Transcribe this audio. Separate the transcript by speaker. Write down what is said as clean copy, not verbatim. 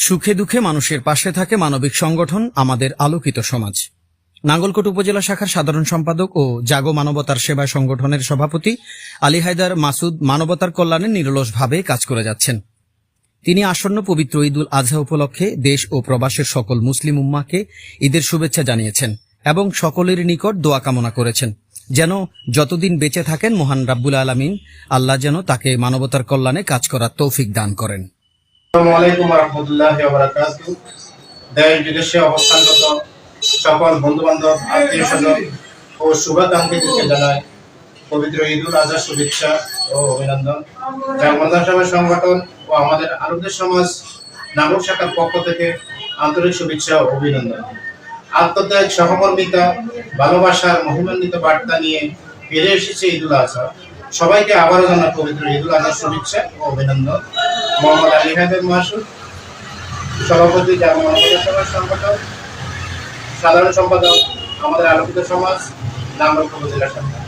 Speaker 1: সুখে দুঃখে মানুষের পাশে থাকে মানবিক সংগঠন আমাদের আলোকিত সমাজ। নাঙ্গলকোট উপজেলা শাখার সাধারণ সম্পাদক ও জাগো মানবতার সেবা সংগঠনের সভাপতি আলী হায়দার মাসুদ মানবতার কল্যাণে নিরলসভাবে কাজ করে যাচ্ছেন। তিনি আসন্ন পবিত্র ঈদুল আজহা উপলক্ষে দেশ ও প্রবাসের সকল মুসলিম উম্মাহকে ঈদের শুভেচ্ছা জানিয়েছেন এবং সকলের নিকট দোয়া কামনা করেছেন যেন যতদিন বেঁচে থাকেন মহান রাব্বুল আলামিন আল্লাহ যেন তাকে মানবতার কল্যাণে কাজ করার তৌফিক দান করেন।
Speaker 2: আসসালামু আলাইকুম ওয়া রাহমাতুল্লাহি ওয়া বারাকাতুহু। দেশ বিদেশে অবস্থানরত সকল বন্ধু-বান্ধব, আত্মীয়-স্বজন ও শুভাকাঙ্ক্ষীদেরকে জানাই পবিত্র ঈদুল আজহার শুভেচ্ছা ও অভিনন্দন। জাগো সভা সংগঠন ও আমাদের আলোকিত সমাজ নাগরিক শাখার পক্ষ থেকে আন্তরিক শুভেচ্ছা ও অভিনন্দন। আত্মত্যাগ, সহমর্মিতা, ভালোবাসার মহিমান্বিত বার্তা নিয়ে ফিরে এসেছে ঈদুল আজহা। সবাইকে আবারও জানাই পবিত্র ঈদুল আজহার শুভেচ্ছা ও অভিনন্দন। মোহাম্মদ আলী হায়দার মাসুদ, সভাপতি, জাগো মানবতার সেবা সংগঠন, সাধারণ সম্পাদক, আমাদের আলোকিত সমাজ, নাঙ্গলকোট উপজেলা শাখা।